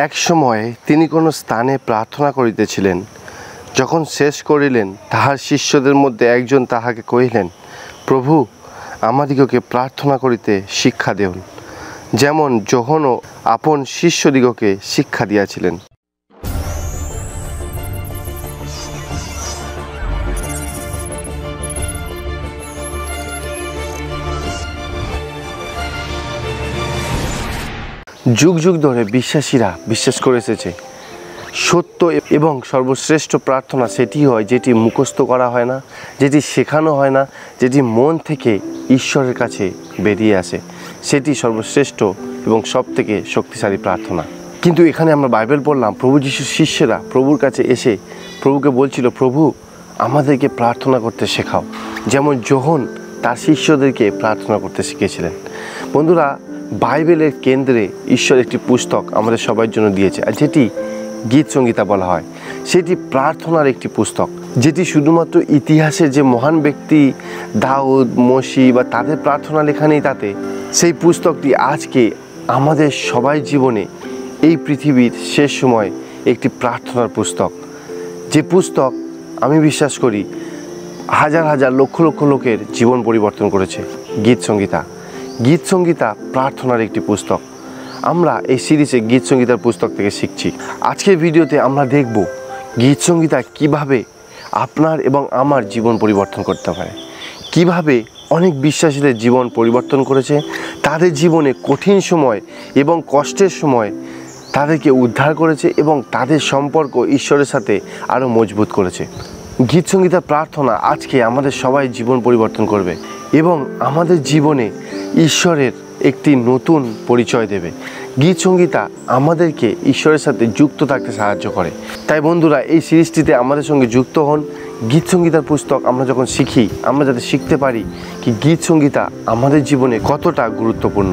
এক সময় তিনি কোনো স্থানে প্রার্থনা করিতেছিলেন। যখন শেষ করিলেন, তাহার শিষ্যদের মধ্যে একজন তাহাকে কহিলেন, প্রভু, আমাদিগকে প্রার্থনা করিতে শিক্ষা দেউন, যেমন যোহনও আপন শিষ্যদিগকে শিক্ষা দিয়াছিলেন। যুগ যুগ ধরে বিশ্বাসীরা বিশ্বাস করে এসেছে, সত্য এবং সর্বশ্রেষ্ঠ প্রার্থনা সেটি হয় যেটি মুখস্থ করা হয় না, যেটি শেখানো হয় না, যেটি মন থেকে ঈশ্বরের কাছে বেরিয়ে আসে, সেটি সর্বশ্রেষ্ঠ এবং সবথেকে শক্তিশালী প্রার্থনা। কিন্তু এখানে আমরা বাইবেল পড়লাম, প্রভু যিশুর শিষ্যরা প্রভুর কাছে এসে প্রভুকে বলছিল, প্রভু, আমাদেরকে প্রার্থনা করতে শেখাও, যেমন যোহন তার শিষ্যদেরকে প্রার্থনা করতে শিখিয়েছিলেন। বন্ধুরা, বাইবেলের কেন্দ্রে ঈশ্বর একটি পুস্তক আমাদের সবার জন্য দিয়েছে, আর যেটি গীত সংহিতা বলা হয়। সেটি প্রার্থনার একটি পুস্তক, যেটি শুধুমাত্র ইতিহাসের যে মহান ব্যক্তি দাউদ, মসি বা তাদের প্রার্থনা লেখা নেই তাতে। সেই পুস্তকটি আজকে আমাদের সবাই জীবনে এই পৃথিবীর শেষ সময় একটি প্রার্থনার পুস্তক, যে পুস্তক আমি বিশ্বাস করি হাজার হাজার লক্ষ লক্ষ লোকের জীবন পরিবর্তন করেছে। গীত সংহিতা প্রার্থনার একটি পুস্তক। আমরা এই সিরিজে গীত সংহিতার পুস্তক থেকে শিখছি। আজকের ভিডিওতে আমরা দেখব গীত সংহিতা কীভাবে আপনার এবং আমার জীবন পরিবর্তন করতে পারে, কিভাবে অনেক বিশ্বাসীদের জীবন পরিবর্তন করেছে, তাদের জীবনে কঠিন সময় এবং কষ্টের সময় তাদেরকে উদ্ধার করেছে এবং তাদের সম্পর্ক ঈশ্বরের সাথে আরও মজবুত করেছে। গীত সংহিতার প্রার্থনা আজকে আমাদের সবাই জীবন পরিবর্তন করবে এবং আমাদের জীবনে ঈশ্বরের একটি নতুন পরিচয় দেবে। গীত সংহিতা আমাদেরকে ঈশ্বরের সাথে যুক্ত থাকতে সাহায্য করে। তাই বন্ধুরা, এই সিরিজটিতে আমাদের সঙ্গে যুক্ত হন। গীত সংহিতার পুস্তক আমরা যখন শিখি, আমরা যাতে শিখতে পারি কি গীত সংহিতা আমাদের জীবনে কতটা গুরুত্বপূর্ণ।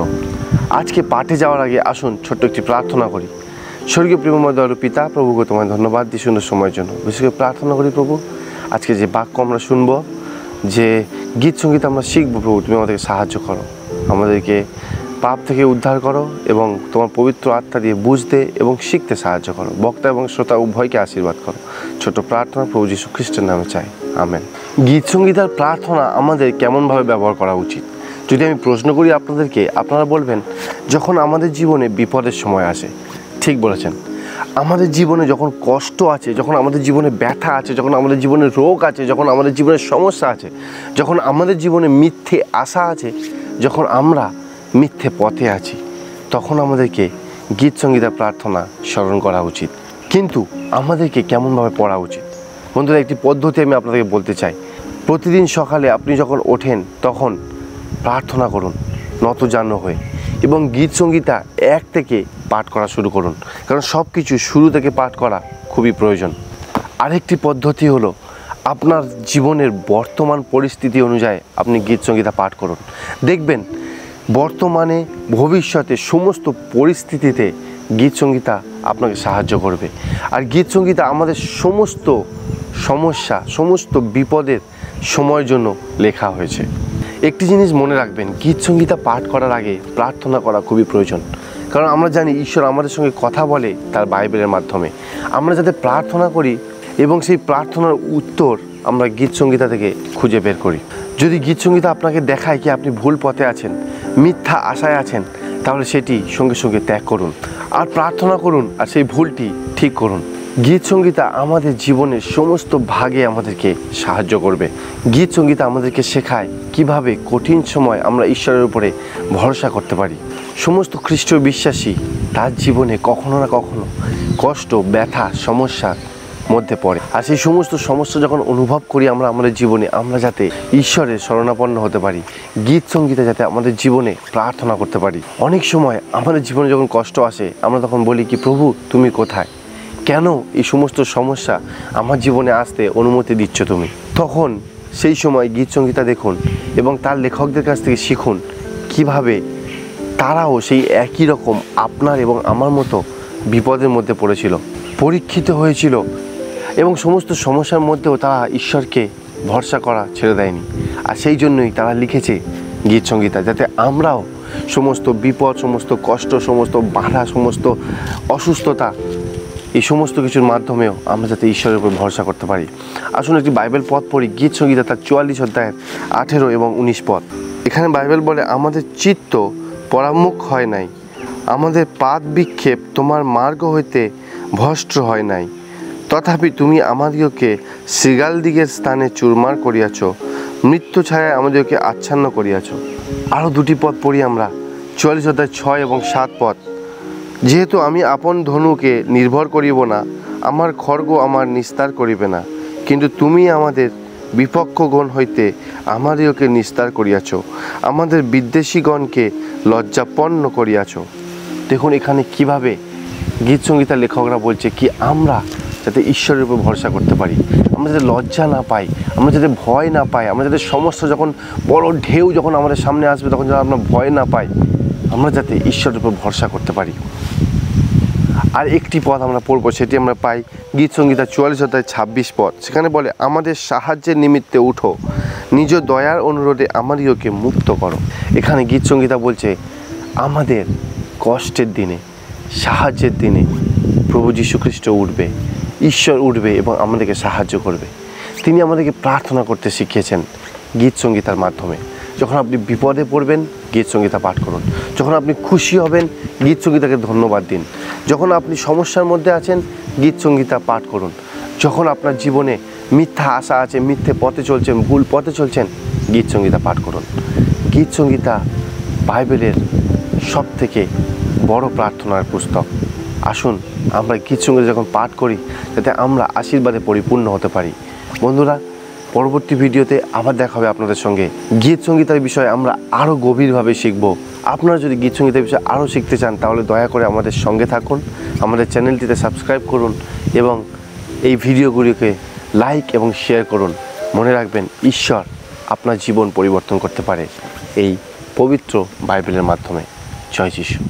আজকে পাঠে যাওয়ার আগে আসুন ছোট্ট একটি প্রার্থনা করি। স্বর্গীয় প্রেমময় দয়ালু পিতা, প্রভুকে তোমায় ধন্যবাদ দিই সুন্দর সময়ের জন্য। বিশেষ করে প্রার্থনা করি প্রভু, আজকে যে বাক্য আমরা শুনবো, যে গীত সংহিতা আমরা শিখবো, প্রভু তুমি আমাদেরকে সাহায্য করো, আমাদেরকে পাপ থেকে উদ্ধার করো এবং তোমার পবিত্র আত্মা দিয়ে বুঝতে এবং শিখতে সাহায্য করো। বক্তা এবং শ্রোতা উভয়কে আশীর্বাদ করো। ছোট প্রার্থনা প্রভু যীশু খ্রিস্টের নামে চাই, আমেন। গীত সংহিতার প্রার্থনা আমাদের কেমনভাবে ব্যবহার করা উচিত? যদি আমি প্রশ্ন করি আপনাদেরকে, আপনারা বলবেন যখন আমাদের জীবনে বিপদের সময় আসে। ঠিক বলেছেন। আমাদের জীবনে যখন কষ্ট আছে, যখন আমাদের জীবনে ব্যথা আছে, যখন আমাদের জীবনে রোগ আছে, যখন আমাদের জীবনে সমস্যা আছে, যখন আমাদের জীবনে মিথ্যে আশা আছে, যখন আমরা মিথ্যে পথে আছি, তখন আমাদেরকে গীত সংহিতা প্রার্থনা স্মরণ করা উচিত। কিন্তু আমাদেরকে কেমনভাবে পড়া উচিত? বন্ধুরা, একটি পদ্ধতি আমি আপনাদেরকে বলতে চাই। প্রতিদিন সকালে আপনি যখন ওঠেন তখন প্রার্থনা করুন নতজানু হয়ে, এবং গীত সংহিতা 1 থেকে পাঠ করা শুরু করুন, কারণ সব কিছু শুরু থেকে পাঠ করা খুবই প্রয়োজন। আরেকটি পদ্ধতি হলো আপনার জীবনের বর্তমান পরিস্থিতি অনুযায়ী আপনি গীত সংহিতা পাঠ করুন। দেখবেন বর্তমানে ভবিষ্যতে সমস্ত পরিস্থিতিতে গীত সংহিতা আপনাকে সাহায্য করবে। আর গীত সংহিতা আমাদের সমস্ত সমস্যা, সমস্ত বিপদের সময়ের জন্য লেখা হয়েছে। একটি জিনিস মনে রাখবেন, গীত সংহিতা পাঠ করার আগে প্রার্থনা করা খুবই প্রয়োজন। কারণ আমরা জানি ঈশ্বর আমাদের সঙ্গে কথা বলে তার বাইবেলের মাধ্যমে। আমরা যাতে প্রার্থনা করি এবং সেই প্রার্থনার উত্তর আমরা গীত সংহিতা থেকে খুঁজে বের করি। যদি গীত সংহিতা আপনাকে দেখায় কি আপনি ভুল পথে আছেন, মিথ্যা আশায় আছেন, তাহলে সেটি সঙ্গে সঙ্গে ত্যাগ করুন আর প্রার্থনা করুন আর সেই ভুলটি ঠিক করুন। গীত সংহিতা আমাদের জীবনের সমস্ত ভাগে আমাদেরকে সাহায্য করবে। গীত সংহিতা আমাদেরকে শেখায় কিভাবে কঠিন সময় আমরা ঈশ্বরের উপরে ভরসা করতে পারি। সমস্ত খ্রিস্টীয় বিশ্বাসী তার জীবনে কখনো না কখনো কষ্ট, ব্যথা, সমস্যার মধ্যে পড়ে। আর সেই সমস্ত সমস্যা যখন অনুভব করি আমরা আমাদের জীবনে, আমরা যাতে ঈশ্বরের শরণাপন্ন হতে পারি, গীত সংগীতে যাতে আমাদের জীবনে প্রার্থনা করতে পারি। অনেক সময় আমাদের জীবনে যখন কষ্ট আসে আমরা তখন বলি কি, প্রভু তুমি কোথায়? কেন এই সমস্ত সমস্যা আমার জীবনে আসতে অনুমতি দিচ্ছ তুমি? তখন সেই সময় গীত সংহিতা দেখুন এবং তার লেখকদের কাছ থেকে শিখুন কিভাবে তারাও সেই একই রকম আপনার এবং আমার মতো বিপদের মধ্যে পড়েছিল, পরীক্ষিত হয়েছিল এবং সমস্ত সমস্যার মধ্যেও তারা ঈশ্বরকে ভরসা করা ছেড়ে দেয়নি। আর সেই জন্যই তারা লিখেছে গীত সংহিতা, যাতে আমরাও সমস্ত বিপদ, সমস্ত কষ্ট, সমস্ত বাধা, সমস্ত অসুস্থতা, এই সমস্ত কিছুর মাধ্যমেও আমরা যাতে ঈশ্বরের উপর ভরসা করতে পারি। আসুন একটি বাইবেল পদ পড়ি, গীত সংহিতা তার 44 অধ্যায়ের 18 এবং 19 পদ। এখানে বাইবেল বলে, আমাদের চিত্ত পরামুখ হয় নাই, আমাদের পাদ বিক্ষেপ তোমার মার্গ হইতে ভ্রষ্ট হয় নাই, তথাপি তুমি আমাদিগকে শৃগালদিগের স্থানে চুরমার করিয়াছ, মৃত্যু ছায়ায় আমাদিগকে আচ্ছন্ন করিয়াছ। আরও দুটি পদ পড়ি আমরা, 44 অধ্যায় 6 এবং 7 পদ। যেহেতু আমি আপন ধনুকে নির্ভর করিব না, আমার খড়গ আমার নিস্তার করিবে না, কিন্তু তুমি আমাদের বিপক্ষগণ হইতে আমাদিগকে নিস্তার করিয়াছ, আমাদের বিদ্বেষীগণকে লজ্জাপন্ন করিয়াছ। দেখুন এখানে কিভাবে গীত সংগীতার লেখকরা বলছে কি আমরা যাতে ঈশ্বরের উপর ভরসা করতে পারি, আমরা যাতে লজ্জা না পাই, আমরা যাতে ভয় না পাই, আমরা যাতে সমস্যা যখন বড় ঢেউ যখন আমাদের সামনে আসবে তখন যেন আমরা ভয় না পাই, আমরা যাতে ঈশ্বরের উপর ভরসা করতে পারি। আর একটি পদ আমরা পড়বো, সেটি আমরা পাই গীত সংহিতা 44 অধ্যায় 26 পদ। সেখানে বলে, আমাদের সাহায্যের নিমিত্তে উঠো, নিজ দয়ার অনুরোধে আমাদিগকে মুক্ত করো। এখানে গীত সংহিতা বলছে আমাদের কষ্টের দিনে, সাহায্যের দিনে প্রভু যীশু খ্রিস্ট উঠবে, ঈশ্বর উঠবে এবং আমাদেরকে সাহায্য করবে। তিনি আমাদেরকে প্রার্থনা করতে শিখিয়েছেন গীত সংগীতার মাধ্যমে। যখন আপনি বিপদে পড়বেন গীত সংগীতা পাঠ করুন, যখন আপনি খুশি হবেন গীত সংগীতাকে ধন্যবাদ দিন, যখন আপনি সমস্যার মধ্যে আছেন গীত সংগীতা পাঠ করুন, যখন আপনার জীবনে মিথ্যা আশা আছে, মিথ্যে পথে চলছেন, ভুল পথে চলছেন, গীত সংগীতা পাঠ করুন। গীত সংগীতা বাইবেলের সবথেকে বড় প্রার্থনার পুস্তক। আসুন আমরা গীত সংগীতা যখন পাঠ করি যাতে আমরা আশীর্বাদে পরিপূর্ণ হতে পারি। বন্ধুরা, পরবর্তী ভিডিওতে আবার দেখা হবে আপনাদের সঙ্গে। গীত সংগীতার বিষয়ে আমরা আরও গভীরভাবে শিখব। আপনারা যদি গীত সংগীতের বিষয়ে আরও শিখতে চান তাহলে দয়া করে আমাদের সঙ্গে থাকুন, আমাদের চ্যানেলটিতে সাবস্ক্রাইব করুন এবং এই ভিডিওগুলিকে লাইক এবং শেয়ার করুন। মনে রাখবেন, ঈশ্বর আপনার জীবন পরিবর্তন করতে পারে এই পবিত্র বাইবেলের মাধ্যমে। জয় যিশু।